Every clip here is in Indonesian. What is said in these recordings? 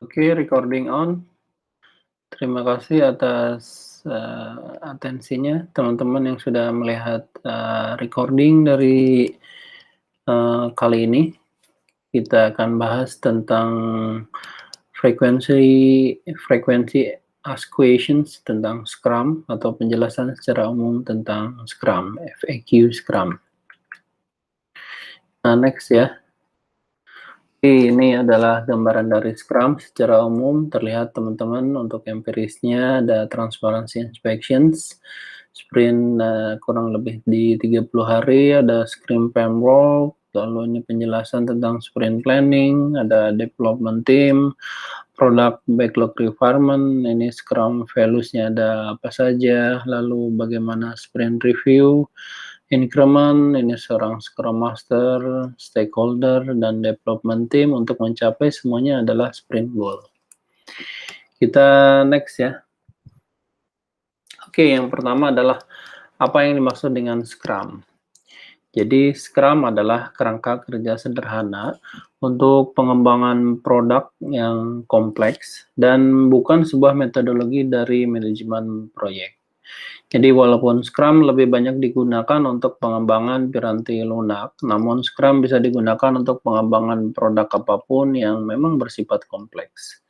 Oke, recording on. Terima kasih atas atensinya teman-teman yang sudah melihat recording dari kali ini. Kita akan bahas tentang frekuensi ask questions tentang Scrum atau penjelasan secara umum tentang Scrum, FAQ Scrum. Nah, next ya. Ini adalah gambaran dari Scrum secara umum. Terlihat teman-teman untuk empirisnya ada transparency inspections, sprint kurang lebih di 30 hari, ada Scrum framework, lalu ini penjelasan tentang sprint planning, ada development team, product backlog requirement, ini Scrum values-nya ada apa saja, lalu bagaimana sprint review, increment, ini seorang Scrum Master, stakeholder, dan development team untuk mencapai semuanya adalah sprint goal. Kita next ya. Oke, yang pertama adalah apa yang dimaksud dengan Scrum. Jadi Scrum adalah kerangka kerja sederhana untuk pengembangan produk yang kompleks dan bukan sebuah metodologi dari manajemen proyek. Jadi walaupun Scrum lebih banyak digunakan untuk pengembangan piranti lunak, namun Scrum bisa digunakan untuk pengembangan produk apapun yang memang bersifat kompleks.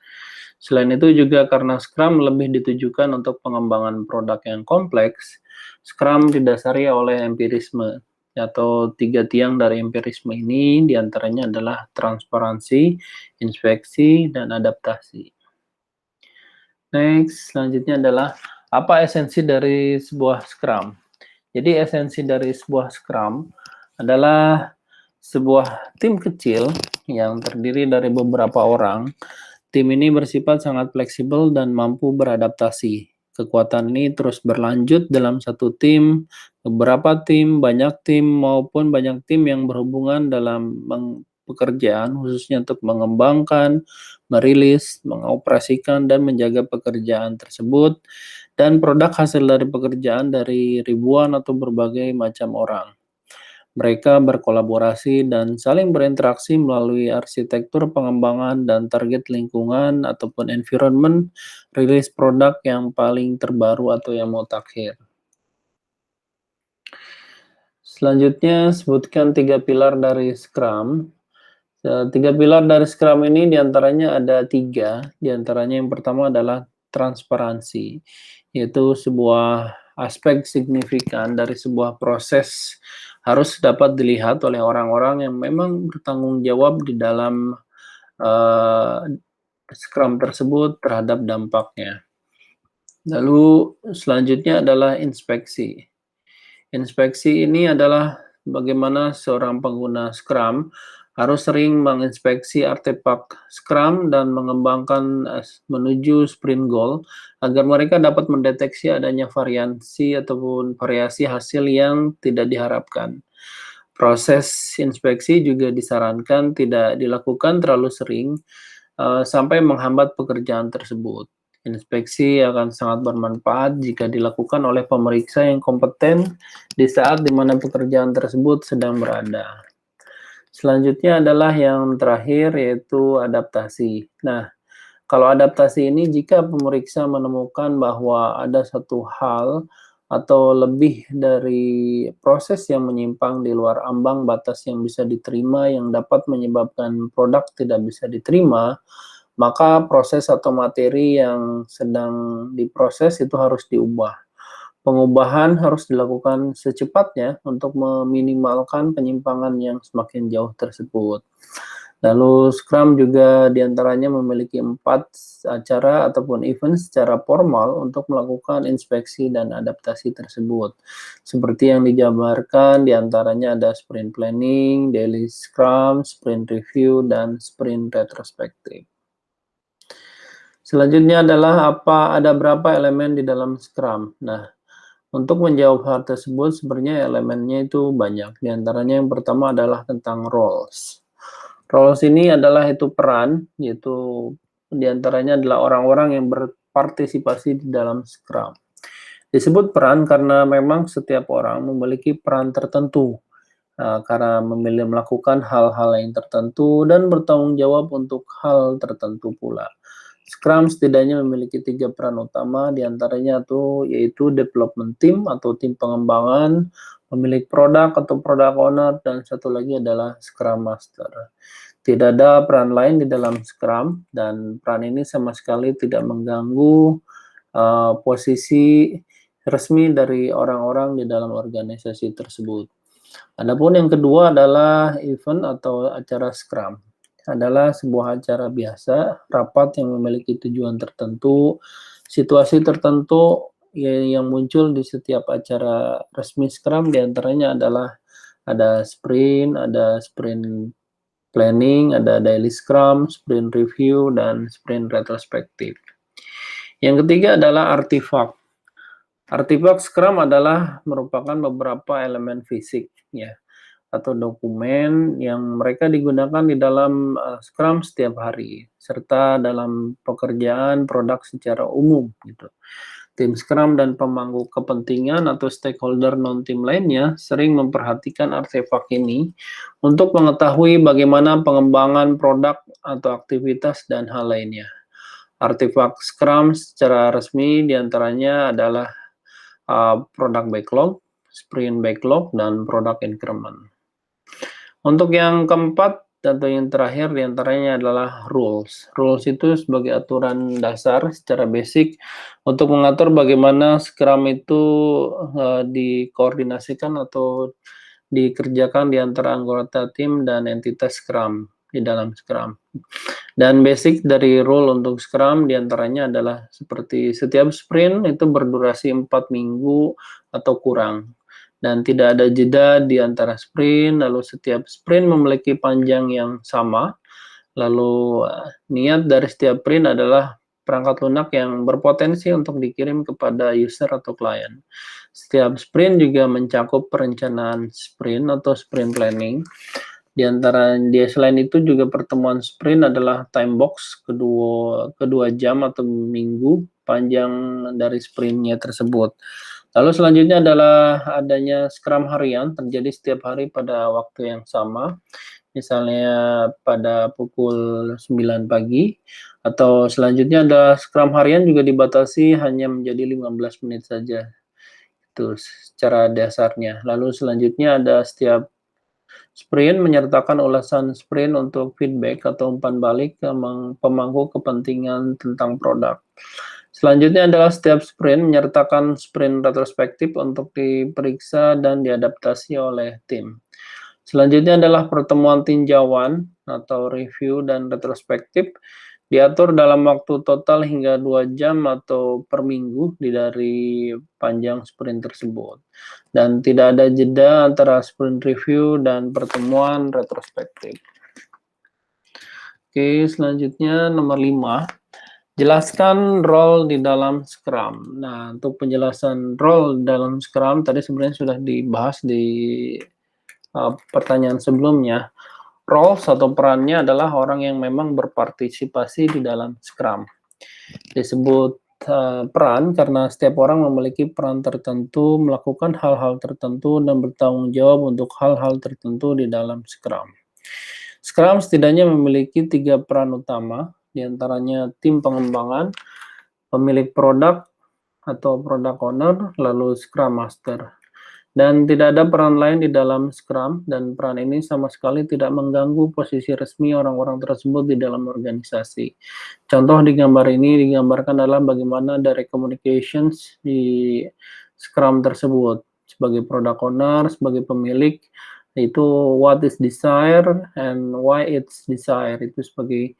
Selain itu juga karena Scrum lebih ditujukan untuk pengembangan produk yang kompleks, Scrum didasari oleh empirisme atau 3 tiang dari empirisme ini diantaranya adalah transparansi, inspeksi, dan adaptasi. Next, selanjutnya adalah apa esensi dari sebuah Scrum? Jadi esensi dari sebuah Scrum adalah sebuah tim kecil yang terdiri dari beberapa orang. Tim ini bersifat sangat fleksibel dan mampu beradaptasi. Kekuatan ini terus berlanjut dalam satu tim, beberapa tim, banyak tim, maupun banyak tim yang berhubungan dalam pekerjaan, khususnya untuk mengembangkan, merilis, mengoperasikan, dan menjaga pekerjaan tersebut, dan produk hasil dari pekerjaan dari ribuan atau berbagai macam orang. Mereka berkolaborasi dan saling berinteraksi melalui arsitektur pengembangan dan target lingkungan ataupun environment rilis produk yang paling terbaru atau yang mutakhir. Selanjutnya, sebutkan 3 pilar dari Scrum. 3 pilar dari Scrum ini diantaranya ada 3. Diantaranya yang pertama adalah transparansi, yaitu sebuah aspek signifikan dari sebuah proses harus dapat dilihat oleh orang-orang yang memang bertanggung jawab di dalam Scrum tersebut terhadap dampaknya. Lalu selanjutnya adalah inspeksi. Inspeksi ini adalah bagaimana seorang pengguna Scrum harus sering menginspeksi artefak Scrum dan mengembangkan menuju sprint goal agar mereka dapat mendeteksi adanya variasi ataupun variasi hasil yang tidak diharapkan. Proses inspeksi juga disarankan tidak dilakukan terlalu sering sampai menghambat pekerjaan tersebut. Inspeksi akan sangat bermanfaat jika dilakukan oleh pemeriksa yang kompeten di saat di mana pekerjaan tersebut sedang berada. Selanjutnya adalah yang terakhir yaitu adaptasi. Nah, kalau adaptasi ini jika pemeriksa menemukan bahwa ada satu hal atau lebih dari proses yang menyimpang di luar ambang batas yang bisa diterima yang dapat menyebabkan produk tidak bisa diterima, maka proses atau materi yang sedang diproses itu harus diubah. Pengubahan harus dilakukan secepatnya untuk meminimalkan penyimpangan yang semakin jauh tersebut. Lalu Scrum juga diantaranya memiliki 4 acara ataupun event secara formal untuk melakukan inspeksi dan adaptasi tersebut. Seperti yang dijabarkan diantaranya ada sprint planning, daily Scrum, sprint review, dan sprint retrospective. Selanjutnya adalah ada berapa elemen di dalam Scrum. Nah, untuk menjawab hal tersebut sebenarnya elemennya itu banyak. Di antaranya yang pertama adalah tentang roles. Roles ini adalah itu peran, yaitu di antaranya adalah orang-orang yang berpartisipasi di dalam Scrum. Disebut peran karena memang setiap orang memiliki peran tertentu karena melakukan hal-hal yang tertentu dan bertanggung jawab untuk hal tertentu pula. Scrum setidaknya memiliki 3 peran utama, diantaranya yaitu development team atau tim pengembangan, pemilik produk atau product owner, dan satu lagi adalah Scrum Master. Tidak ada peran lain di dalam Scrum, dan peran ini sama sekali tidak mengganggu posisi resmi dari orang-orang di dalam organisasi tersebut. Adapun yang kedua adalah event atau acara Scrum. Adalah sebuah acara biasa, rapat yang memiliki tujuan tertentu, situasi tertentu yang muncul di setiap acara resmi Scrum, diantaranya adalah ada sprint planning, ada daily Scrum, sprint review, dan sprint retrospektif. Yang ketiga adalah artifak. Artifak Scrum adalah merupakan beberapa elemen fisik, ya, atau dokumen yang mereka digunakan di dalam Scrum setiap hari, serta dalam pekerjaan produk secara umum, gitu. Tim Scrum dan pemangku kepentingan atau stakeholder non-tim lainnya sering memperhatikan artefak ini untuk mengetahui bagaimana pengembangan produk atau aktivitas dan hal lainnya. Artefak Scrum secara resmi diantaranya adalah product backlog, sprint backlog, dan product increment. Untuk yang keempat atau yang terakhir diantaranya adalah rules. Rules itu sebagai aturan dasar secara basic untuk mengatur bagaimana Scrum itu dikoordinasikan atau dikerjakan di antara anggota tim dan entitas Scrum di dalam Scrum. Dan basic dari rule untuk Scrum diantaranya adalah seperti setiap sprint itu berdurasi 4 minggu atau kurang. Dan tidak ada jeda di antara sprint, lalu setiap sprint memiliki panjang yang sama. Lalu niat dari setiap sprint adalah perangkat lunak yang berpotensi untuk dikirim kepada user atau klien. Setiap sprint juga mencakup perencanaan sprint atau sprint planning. Selain itu juga pertemuan sprint adalah time box kedua jam atau minggu panjang dari sprintnya tersebut. Lalu selanjutnya adalah adanya Scrum harian, terjadi setiap hari pada waktu yang sama, misalnya pada pukul 9 pagi, atau selanjutnya ada Scrum harian juga dibatasi hanya menjadi 15 menit saja. Itu secara dasarnya. Lalu selanjutnya ada setiap sprint menyertakan ulasan sprint untuk feedback atau umpan balik ke pemangku kepentingan tentang produk. Selanjutnya adalah setiap sprint menyertakan sprint retrospektif untuk diperiksa dan diadaptasi oleh tim. Selanjutnya adalah pertemuan tinjauan atau review dan retrospektif diatur dalam waktu total hingga 2 jam atau per minggu dari panjang sprint tersebut. Dan tidak ada jeda antara sprint review dan pertemuan retrospektif. Oke, selanjutnya nomor 5. Jelaskan role di dalam Scrum. Nah, untuk penjelasan role dalam Scrum tadi sebenarnya sudah dibahas di pertanyaan sebelumnya. Roles atau perannya adalah orang yang memang berpartisipasi di dalam Scrum. Disebut peran karena setiap orang memiliki peran tertentu, melakukan hal-hal tertentu, dan bertanggung jawab untuk hal-hal tertentu di dalam Scrum. Scrum setidaknya memiliki 3 peran utama, diantaranya tim pengembangan, pemilik produk atau product owner, lalu Scrum Master. Dan tidak ada peran lain di dalam Scrum, dan peran ini sama sekali tidak mengganggu posisi resmi orang-orang tersebut di dalam organisasi. Contoh di gambar ini digambarkan adalah bagaimana direct communications di Scrum tersebut. Sebagai product owner, sebagai pemilik, itu what is desire and why it's desire, itu sebagai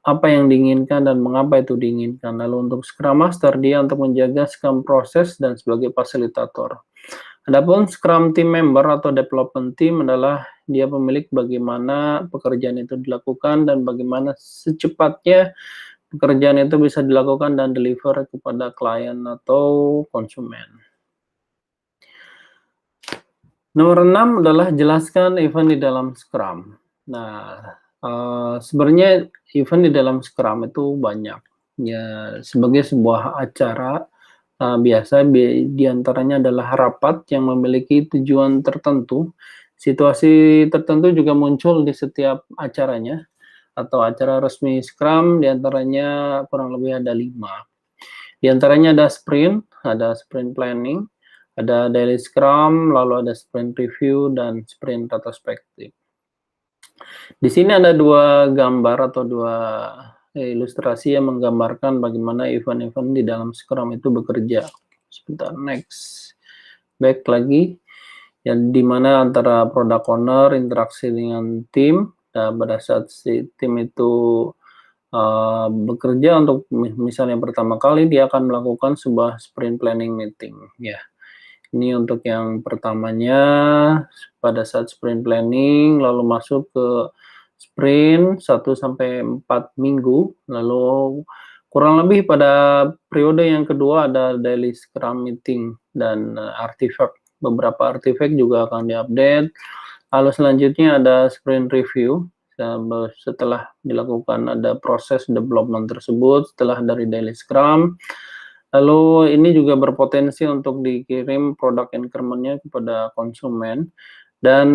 apa yang diinginkan dan mengapa itu diinginkan. Lalu untuk Scrum Master, dia untuk menjaga Scrum proses dan sebagai fasilitator. Adapun Scrum Team Member atau Development Team adalah dia pemilik bagaimana pekerjaan itu dilakukan dan bagaimana secepatnya pekerjaan itu bisa dilakukan dan deliver kepada klien atau konsumen. Nomor 6 adalah jelaskan event di dalam Scrum. Nah, sebenarnya event di dalam Scrum itu banyak. Ya, sebagai sebuah acara biasa diantaranya adalah rapat yang memiliki tujuan tertentu. Situasi tertentu juga muncul di setiap acaranya. atau acara resmi Scrum, di antaranya kurang lebih ada 5. Di antaranya ada sprint planning, ada daily Scrum, lalu ada sprint review, dan sprint retrospektif. Di sini ada 2 gambar atau 2 ilustrasi yang menggambarkan bagaimana event-event di dalam Scrum itu bekerja. Sebentar, next. Back lagi, yang dimana antara product owner interaksi dengan tim. Nah, pada saat si tim itu bekerja untuk misalnya pertama kali, dia akan melakukan sebuah sprint planning meeting. Ya, ini untuk yang pertamanya pada saat sprint planning, lalu masuk ke sprint 1-4 minggu, lalu kurang lebih pada periode yang kedua ada daily Scrum meeting dan artifact. Beberapa artifact juga akan diupdate. Lalu selanjutnya ada sprint review. Setelah dilakukan ada proses development tersebut setelah dari daily Scrum. Lalu ini juga berpotensi untuk dikirim produk increment-nya kepada konsumen. Dan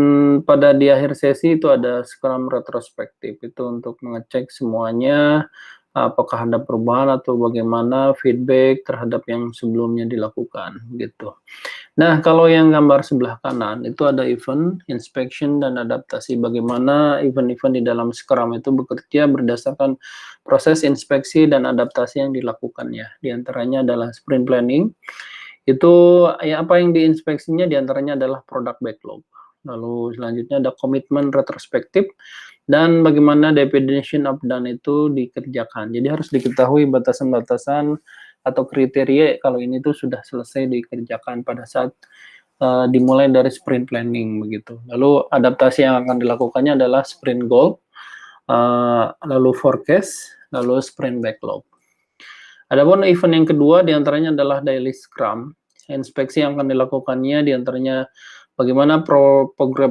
pada di akhir sesi itu ada Scrum retrospektif, itu untuk mengecek semuanya, apakah ada perubahan atau bagaimana feedback terhadap yang sebelumnya dilakukan, gitu. Nah, kalau yang gambar sebelah kanan, itu ada event, inspection, dan adaptasi. Bagaimana event-event di dalam Scrum itu bekerja berdasarkan proses inspeksi dan adaptasi yang dilakukannya. Di antaranya adalah sprint planning. Itu ya apa yang diinspeksinya di antaranya adalah product backlog. Lalu selanjutnya ada komitmen retrospektif dan bagaimana definition of done itu dikerjakan. Jadi harus diketahui batasan-batasan atau kriteria kalau ini tuh sudah selesai dikerjakan pada saat dimulai dari sprint planning begitu. Lalu adaptasi yang akan dilakukannya adalah sprint goal, lalu forecast, lalu sprint backlog. Adapun event yang kedua diantaranya adalah daily Scrum. Inspeksi yang akan dilakukannya diantaranya bagaimana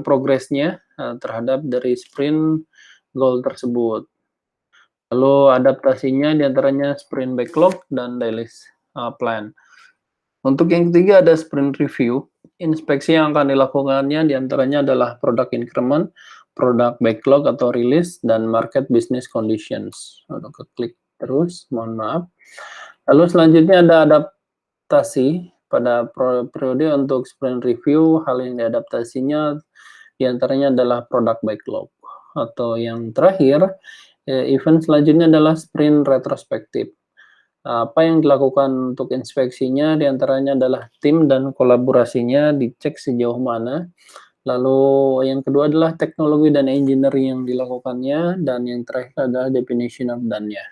progresnya terhadap dari sprint goal tersebut. Lalu adaptasinya diantaranya sprint backlog dan daily plan. Untuk yang ketiga ada sprint review. Inspeksi yang akan dilakukannya diantaranya adalah product increment, product backlog atau release, dan market business conditions. Lalu klik terus, mohon maaf. Lalu selanjutnya ada adaptasi pada periode untuk sprint review. Hal yang diadaptasinya diantaranya adalah product backlog. Atau yang terakhir, event selanjutnya adalah sprint retrospektif. Apa yang dilakukan untuk inspeksinya diantaranya adalah tim dan kolaborasinya dicek sejauh mana. Lalu yang kedua adalah teknologi dan engineering yang dilakukannya, dan yang terakhir adalah definition of done-nya.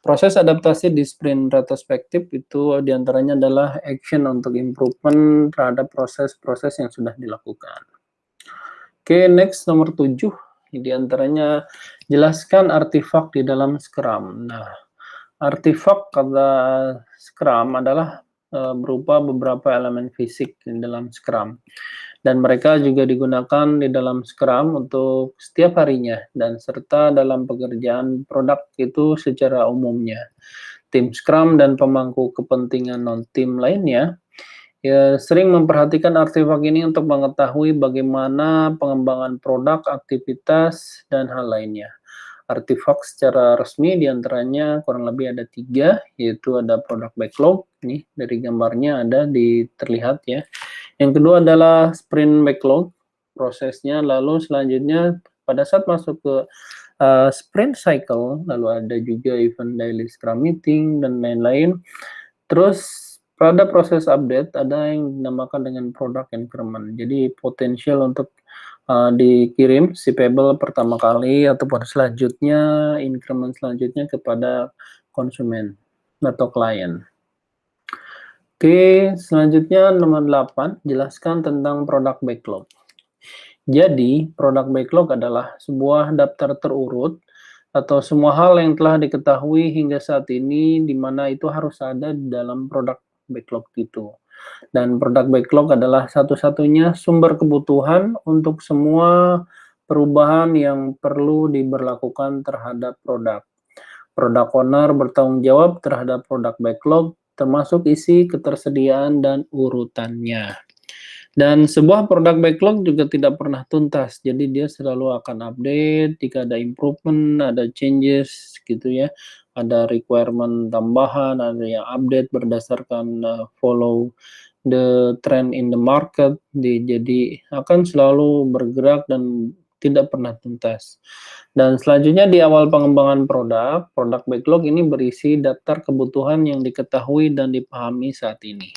Proses adaptasi di sprint retrospektif itu diantaranya adalah action untuk improvement terhadap proses-proses yang sudah dilakukan. Oke, next nomor 7. Di antaranya jelaskan artefak di dalam Scrum. Nah, artefak kata Scrum adalah berupa beberapa elemen fisik di dalam Scrum. Dan mereka juga digunakan di dalam Scrum untuk setiap harinya dan serta dalam pekerjaan produk itu secara umumnya. Tim Scrum dan pemangku kepentingan non-tim lainnya ya sering memperhatikan artefak ini untuk mengetahui bagaimana pengembangan produk, aktivitas, dan hal lainnya. Artefak secara resmi diantaranya kurang lebih ada 3, yaitu ada product backlog, nih dari gambarnya ada terlihat ya. Yang kedua adalah sprint backlog, prosesnya, lalu selanjutnya pada saat masuk ke sprint cycle, lalu ada juga event daily Scrum meeting, dan lain-lain. Terus pada proses update ada yang dinamakan dengan product increment. Jadi potensial untuk dikirim shippable pertama kali ataupun selanjutnya increment selanjutnya kepada konsumen atau klien. Oke, selanjutnya nomor 8, jelaskan tentang product backlog. Jadi, product backlog adalah sebuah daftar terurut atau semua hal yang telah diketahui hingga saat ini di mana itu harus ada di dalam produk backlog itu. Dan produk backlog adalah satu-satunya sumber kebutuhan untuk semua perubahan yang perlu diberlakukan terhadap produk. Product owner bertanggung jawab terhadap produk backlog, termasuk isi, ketersediaan, dan urutannya. Dan sebuah produk backlog juga tidak pernah tuntas, jadi dia selalu akan update jika ada improvement, ada changes gitu ya, ada requirement tambahan, ada yang update berdasarkan, follow the trend in the market, jadi akan selalu bergerak dan tidak pernah tuntas. Dan selanjutnya di awal pengembangan produk, produk backlog ini berisi daftar kebutuhan yang diketahui dan dipahami saat ini.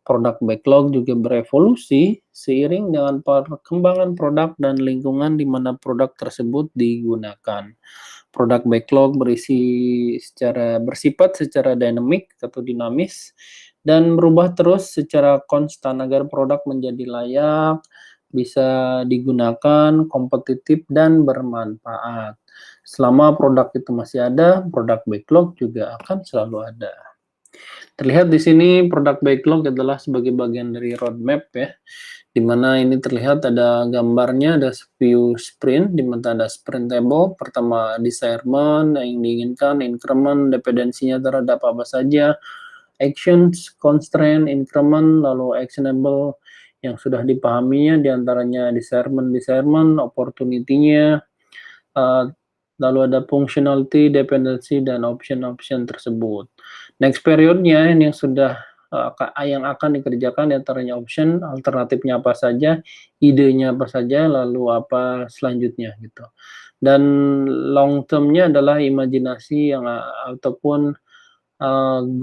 Produk backlog juga berevolusi seiring dengan perkembangan produk dan lingkungan di mana produk tersebut digunakan. Produk backlog bersifat secara dinamik atau dinamis dan berubah terus secara konstan agar produk menjadi layak, bisa digunakan, kompetitif, dan bermanfaat. Selama produk itu masih ada, produk backlog juga akan selalu ada. Terlihat di sini produk backlog adalah sebagai bagian dari roadmap ya, di mana ini terlihat ada gambarnya, ada view sprint, di mana ada sprint table, pertama assignment yang diinginkan, increment, dependensinya terhadap apa saja, actions, constraint, increment, lalu actionable yang sudah dipahaminya, diantaranya assignment, opportunity-nya, lalu ada functionality, dependency, dan option-option tersebut. Next period-nya ini yang sudah yang akan dikerjakan diantaranya option, alternatifnya apa saja, idenya apa saja, lalu apa selanjutnya gitu. Dan long term-nya adalah imajinasi yang ataupun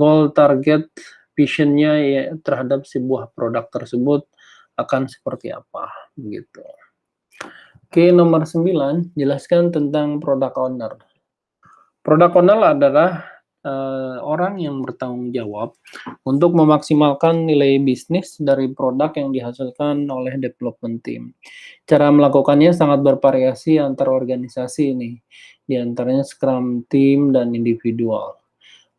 goal, target, vision-nya ya, terhadap sebuah produk tersebut akan seperti apa begitu. Oke, nomor 9, jelaskan tentang product owner. Product owner adalah orang yang bertanggung jawab untuk memaksimalkan nilai bisnis dari produk yang dihasilkan oleh development team. Cara melakukannya sangat bervariasi antar organisasi ini, di antaranya Scrum team dan individual.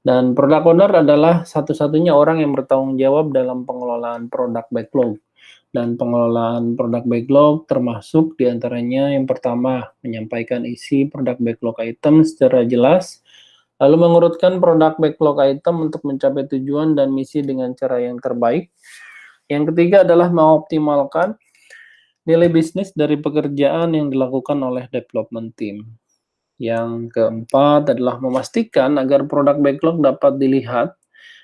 Dan product owner adalah satu-satunya orang yang bertanggung jawab dalam pengelolaan produk backlog. Dan pengelolaan produk backlog termasuk diantaranya yang pertama, menyampaikan isi produk backlog item secara jelas, lalu mengurutkan produk backlog item untuk mencapai tujuan dan misi dengan cara yang terbaik. Yang ketiga adalah mengoptimalkan nilai bisnis dari pekerjaan yang dilakukan oleh development team. Yang keempat adalah memastikan agar produk backlog dapat dilihat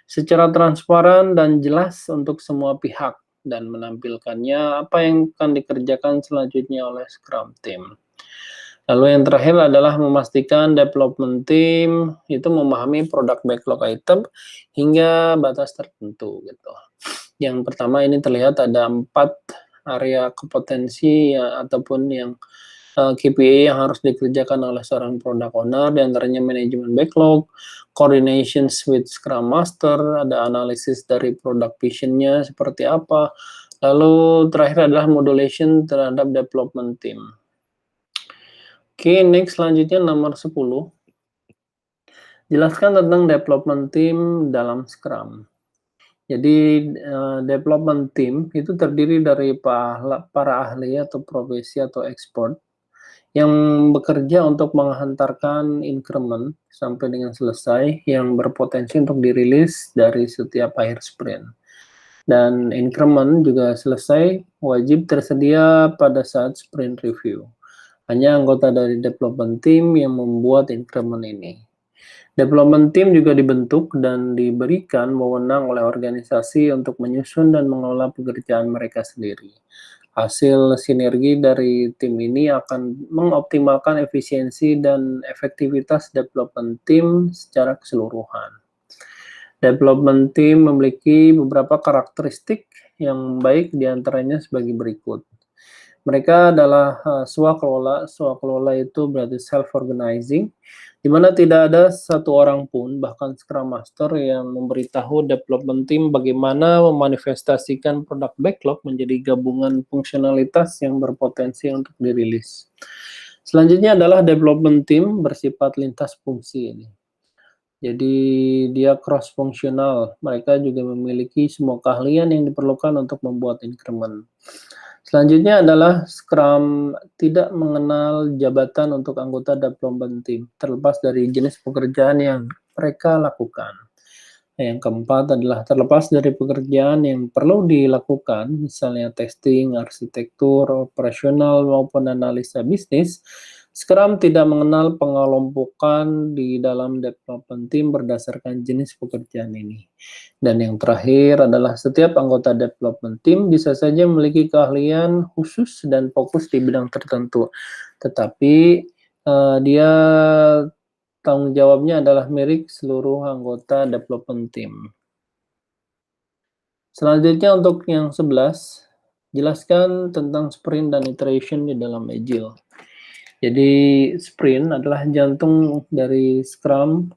secara transparan dan jelas untuk semua pihak dan menampilkannya apa yang akan dikerjakan selanjutnya oleh Scrum Team. Lalu yang terakhir adalah memastikan development team itu memahami produk backlog item hingga batas tertentu gitu. Yang pertama ini terlihat ada 4 area kompetensi ya, ataupun yang KPI yang harus dikerjakan oleh seorang product owner, diantaranya manajemen backlog, coordinations with Scrum Master, ada analisis dari product vision-nya seperti apa, lalu terakhir adalah modulation terhadap development team. Oke, next selanjutnya nomor 10. Jelaskan tentang development team dalam Scrum. Jadi development team itu terdiri dari para ahli atau profesi atau expert yang bekerja untuk menghantarkan increment sampai dengan selesai yang berpotensi untuk dirilis dari setiap akhir sprint. Dan increment juga selesai wajib tersedia pada saat sprint review. Hanya anggota dari development team yang membuat increment ini. Development team juga dibentuk dan diberikan wewenang oleh organisasi untuk menyusun dan mengelola pekerjaan mereka sendiri. Hasil sinergi dari tim ini akan mengoptimalkan efisiensi dan efektivitas development team secara keseluruhan. Development team memiliki beberapa karakteristik yang baik diantaranya sebagai berikut. Mereka adalah swakelola. Swakelola itu berarti self-organizing, di mana tidak ada satu orang pun, bahkan Scrum Master, yang memberitahu development team bagaimana memanifestasikan produk backlog menjadi gabungan fungsionalitas yang berpotensi untuk dirilis. Selanjutnya adalah development team bersifat lintas fungsi ini. Jadi dia cross-fungsional, mereka juga memiliki semua keahlian yang diperlukan untuk membuat increment. Selanjutnya adalah Scrum tidak mengenal jabatan untuk anggota development team, terlepas dari jenis pekerjaan yang mereka lakukan. Yang keempat adalah terlepas dari pekerjaan yang perlu dilakukan, misalnya testing, arsitektur, operasional, maupun analisa bisnis, Scrum tidak mengenal pengelompokan di dalam development team berdasarkan jenis pekerjaan ini. Dan yang terakhir adalah setiap anggota development team bisa saja memiliki keahlian khusus dan fokus di bidang tertentu, tetapi dia tanggung jawabnya adalah milik seluruh anggota development team. Selanjutnya untuk yang 11, jelaskan tentang sprint dan iteration di dalam Agile. Jadi sprint adalah jantung dari Scrum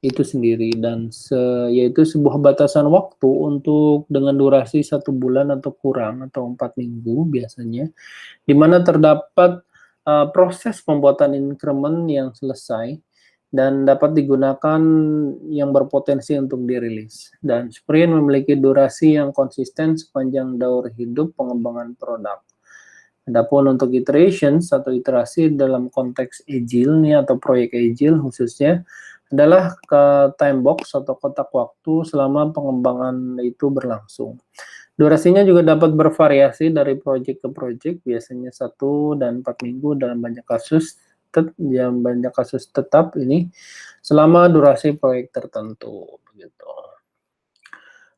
itu sendiri dan yaitu sebuah batasan waktu untuk dengan durasi 1 bulan atau kurang atau 4 minggu biasanya, di mana terdapat proses pembuatan increment yang selesai dan dapat digunakan yang berpotensi untuk dirilis. Dan sprint memiliki durasi yang konsisten sepanjang daur hidup pengembangan produk. Adapun untuk iterations atau iterasi dalam konteks Agile nih atau proyek Agile khususnya adalah ke time box atau kotak waktu selama pengembangan itu berlangsung. Durasinya juga dapat bervariasi dari project ke project, biasanya 1 dan 4 minggu dalam banyak kasus tetap ini selama durasi proyek tertentu begitu.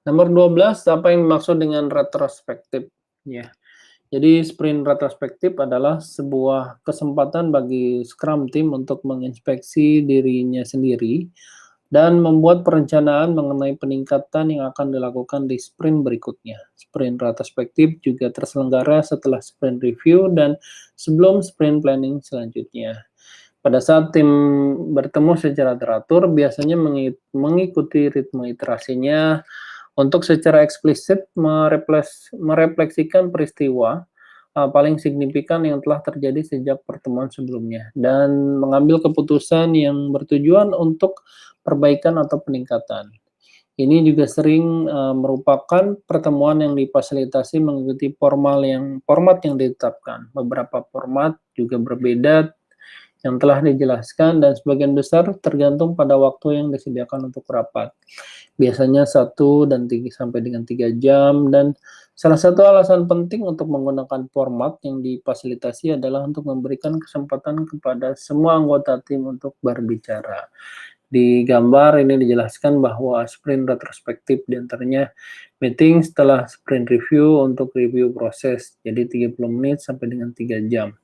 Nomor 12, apa yang dimaksud dengan retrospektif ya. Jadi sprint retrospektif adalah sebuah kesempatan bagi Scrum Team untuk menginspeksi dirinya sendiri dan membuat perencanaan mengenai peningkatan yang akan dilakukan di sprint berikutnya. Sprint retrospektif juga terselenggara setelah sprint review dan sebelum sprint planning selanjutnya. Pada saat tim bertemu secara teratur, biasanya mengikuti ritme iterasinya untuk secara eksplisit merefleksikan peristiwa paling signifikan yang telah terjadi sejak pertemuan sebelumnya dan mengambil keputusan yang bertujuan untuk perbaikan atau peningkatan. Ini juga sering merupakan pertemuan yang difasilitasi mengikuti format yang ditetapkan. Beberapa format juga berbeda yang telah dijelaskan dan sebagian besar tergantung pada waktu yang disediakan untuk rapat. Biasanya 1 dan 3 sampai dengan 3 jam dan salah satu alasan penting untuk menggunakan format yang difasilitasi adalah untuk memberikan kesempatan kepada semua anggota tim untuk berbicara. Di gambar ini dijelaskan bahwa sprint retrospektif diantaranya meeting setelah sprint review untuk review proses, jadi 30 menit sampai dengan 3 jam.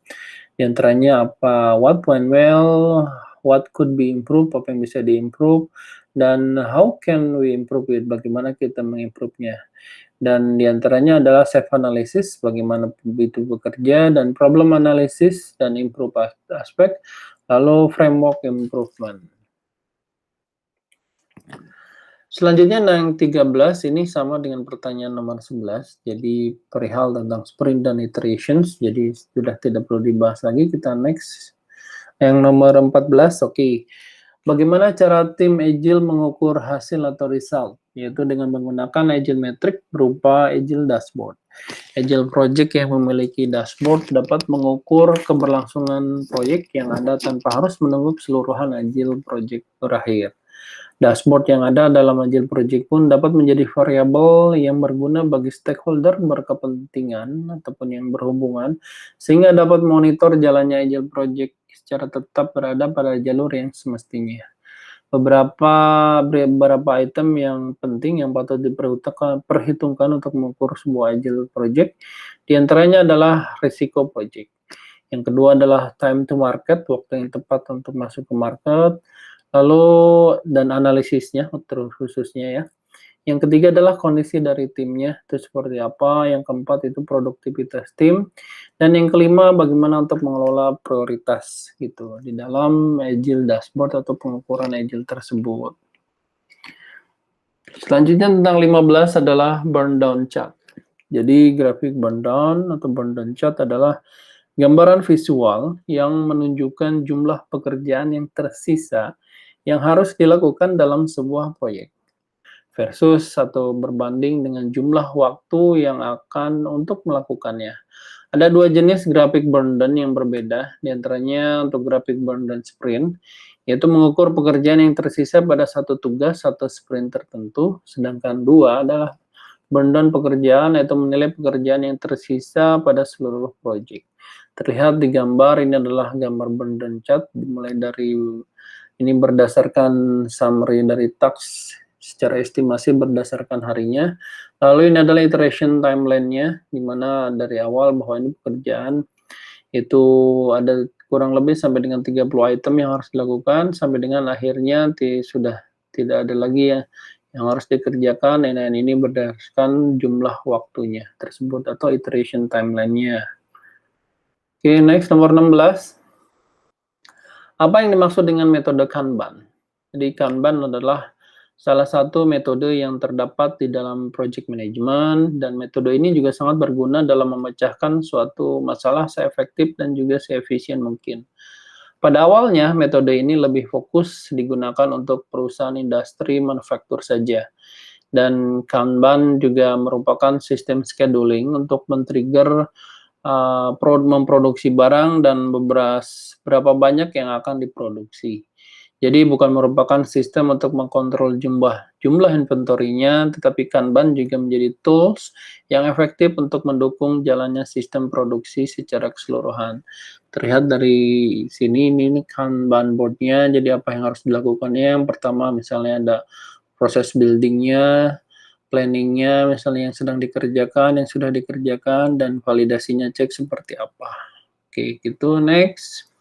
Di antaranya what went well, what could be improved, apa yang bisa diimprove, dan how can we improve it, bagaimana kita mengimprove-nya. Dan di antaranya adalah self analysis, bagaimana itu bekerja, dan problem analysis dan improve aspek, lalu framework improvement. Selanjutnya yang 13 ini sama dengan pertanyaan nomor 11, jadi perihal tentang sprint dan iterations, jadi sudah tidak perlu dibahas lagi, kita next. Yang nomor 14, oke. Bagaimana cara tim Agile mengukur hasil atau result, yaitu dengan menggunakan Agile Metric berupa Agile Dashboard. Agile Project yang memiliki dashboard dapat mengukur keberlangsungan proyek yang ada tanpa harus menunggu keseluruhan Agile Project berakhir. Dashboard yang ada dalam Agile Project pun dapat menjadi variabel yang berguna bagi stakeholder berkepentingan ataupun yang berhubungan, sehingga dapat monitor jalannya Agile Project secara tetap berada pada jalur yang semestinya. Beberapa item yang penting yang patut diperhitungkan untuk mengukur sebuah Agile Project, diantaranya adalah risiko project. Yang kedua adalah time to market, waktu yang tepat untuk masuk ke market, lalu dan analisisnya terus khususnya ya. Yang ketiga adalah kondisi dari timnya itu seperti apa. Yang keempat itu produktivitas tim. Dan yang kelima bagaimana untuk mengelola prioritas gitu di dalam Agile Dashboard atau pengukuran Agile tersebut. Selanjutnya tentang 15 adalah burn down chart. Jadi grafik burn down atau burn down chart adalah gambaran visual yang menunjukkan jumlah pekerjaan yang tersisa yang harus dilakukan dalam sebuah proyek versus atau berbanding dengan jumlah waktu yang akan untuk melakukannya. Ada 2 jenis grafik burn down yang berbeda, di antaranya untuk grafik burn down sprint, yaitu mengukur pekerjaan yang tersisa pada satu tugas atau sprint tertentu, sedangkan 2 adalah burn down pekerjaan, yaitu menilai pekerjaan yang tersisa pada seluruh proyek. Terlihat di gambar, ini adalah gambar burn down chart, dimulai dari ini berdasarkan summary dari task secara estimasi berdasarkan harinya. Lalu ini adalah iteration timeline-nya, di mana dari awal bahwa ini pekerjaan itu ada kurang lebih sampai dengan 30 item yang harus dilakukan, sampai dengan akhirnya sudah tidak ada lagi ya yang harus dikerjakan, dan ini berdasarkan jumlah waktunya tersebut atau iteration timeline-nya. Oke, next nomor 16. Apa yang dimaksud dengan metode Kanban? Jadi Kanban adalah salah satu metode yang terdapat di dalam project management, dan metode ini juga sangat berguna dalam memecahkan suatu masalah seefektif dan juga seefisien mungkin. Pada awalnya, metode ini lebih fokus digunakan untuk perusahaan industri manufaktur saja. Dan Kanban juga merupakan sistem scheduling untuk men-trigger memproduksi barang dan berapa banyak yang akan diproduksi. Jadi bukan merupakan sistem untuk mengkontrol jumlah inventory-nya, tetapi Kanban juga menjadi tools yang efektif untuk mendukung jalannya sistem produksi secara keseluruhan. Terlihat dari sini, ini Kanban board-nya, jadi apa yang harus dilakukannya. Yang pertama misalnya ada proses building-nya, planning-nya misalnya yang sedang dikerjakan, yang sudah dikerjakan, dan validasinya cek seperti apa. Oke, gitu, next.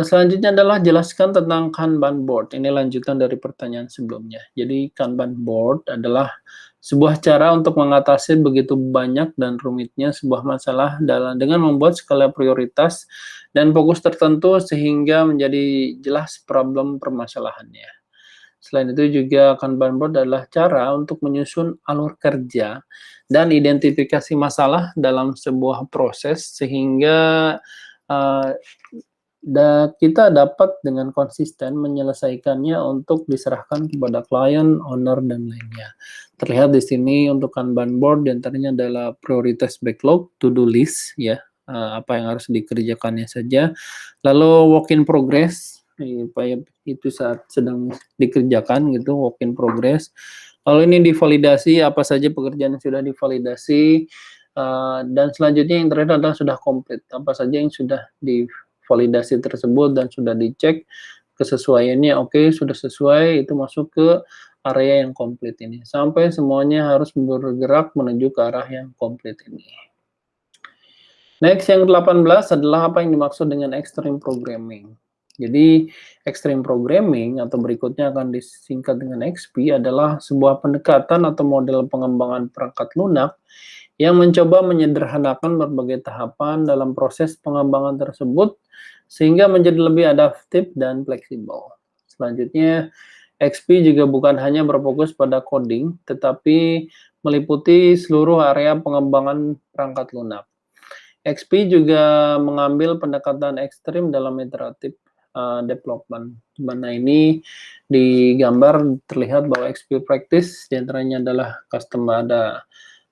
Selanjutnya adalah jelaskan tentang Kanban board. Ini lanjutan dari pertanyaan sebelumnya. Jadi Kanban board adalah sebuah cara untuk mengatasi begitu banyak dan rumitnya sebuah masalah dengan membuat skala prioritas dan fokus tertentu sehingga menjadi jelas problem permasalahannya. Selain itu juga Kanban board adalah cara untuk menyusun alur kerja dan identifikasi masalah dalam sebuah proses sehingga uh, kita dapat dengan konsisten menyelesaikannya untuk diserahkan kepada klien, owner, dan lainnya. Terlihat di sini untuk Kanban board diantaranya adalah prioritas backlog, to-do list, ya, apa yang harus dikerjakannya saja. Lalu work in progress, itu saat sedang dikerjakan gitu, work in progress. Lalu ini divalidasi, apa saja pekerjaan yang sudah divalidasi, dan selanjutnya yang terakhir adalah sudah komplit, apa saja yang sudah divalidasi tersebut dan sudah dicek kesesuaiannya, oke, sudah sesuai, itu masuk ke area yang komplit ini. Sampai semuanya harus bergerak menuju ke arah yang komplit ini. Next, yang 18 adalah apa yang dimaksud dengan extreme programming. Jadi, extreme programming atau berikutnya akan disingkat dengan XP adalah sebuah pendekatan atau model pengembangan perangkat lunak yang mencoba menyederhanakan berbagai tahapan dalam proses pengembangan tersebut sehingga menjadi lebih adaptif dan fleksibel. Selanjutnya, XP juga bukan hanya berfokus pada coding, tetapi meliputi seluruh area pengembangan perangkat lunak. XP juga mengambil pendekatan ekstrim dalam iteratif development. Di mana ini di gambar terlihat bahwa XP practice diantaranya adalah ada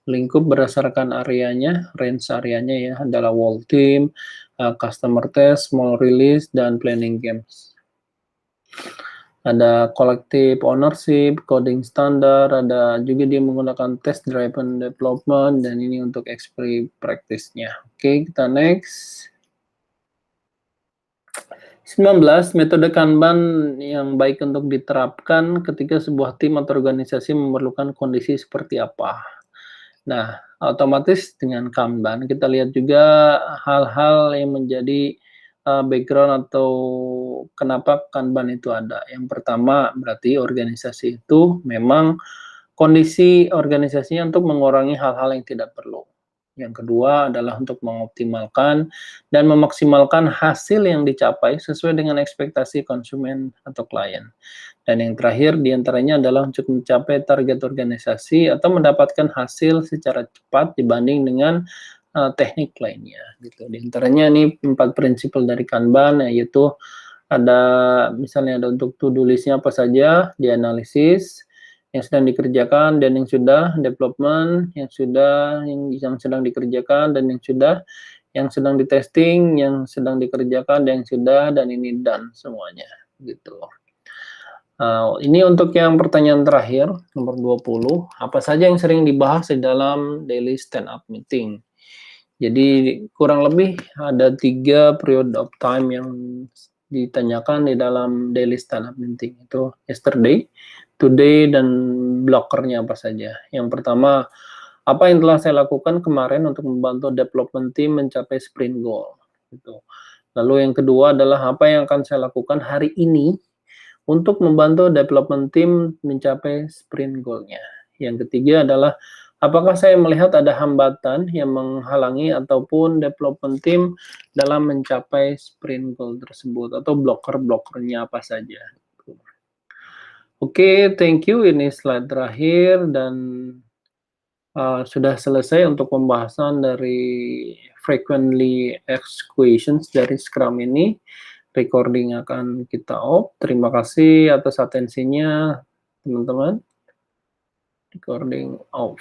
lingkup berdasarkan areanya, range areanya ya, adalah whole team, customer test, small release, dan planning games. Ada collective ownership, coding standar, ada juga dia menggunakan test driven development, dan ini untuk XP practice-nya. Oke, kita next. 19, metode Kanban yang baik untuk diterapkan ketika sebuah tim atau organisasi memerlukan kondisi seperti apa. Nah, otomatis dengan Kanban kita lihat juga hal-hal yang menjadi background atau kenapa Kanban itu ada. Yang pertama, berarti organisasi itu memang kondisi organisasinya untuk mengurangi hal-hal yang tidak perlu. Yang kedua adalah untuk mengoptimalkan dan memaksimalkan hasil yang dicapai sesuai dengan ekspektasi konsumen atau klien. Dan yang terakhir diantaranya adalah untuk mencapai target organisasi atau mendapatkan hasil secara cepat dibanding dengan teknik lainnya. Gitu. Di antaranya ini 4 prinsip dari Kanban, yaitu ada misalnya ada untuk to-do list-nya apa saja, dianalisis, yang sedang dikerjakan dan yang sudah, development, yang sudah, yang sedang dikerjakan dan yang sedang di-testing, yang sedang dikerjakan dan yang sudah, dan ini done semuanya, gitu. Ini untuk yang pertanyaan terakhir, nomor 20, apa saja yang sering dibahas di dalam daily stand up meeting? Jadi kurang lebih ada 3 period of time yang ditanyakan di dalam daily stand up meeting, itu yesterday, today, dan blocker-nya apa saja. Yang pertama, apa yang telah saya lakukan kemarin untuk membantu development team mencapai sprint goal, gitu. Lalu yang kedua adalah apa yang akan saya lakukan hari ini untuk membantu development team mencapai sprint goal-nya. Yang ketiga adalah apakah saya melihat ada hambatan yang menghalangi ataupun development team dalam mencapai sprint goal tersebut atau blocker-blockernya apa saja. Oke, thank you. Ini slide terakhir dan sudah selesai untuk pembahasan dari frequently asked questions dari Scrum ini. Recording akan kita off. Terima kasih atas atensinya, teman-teman. Recording off.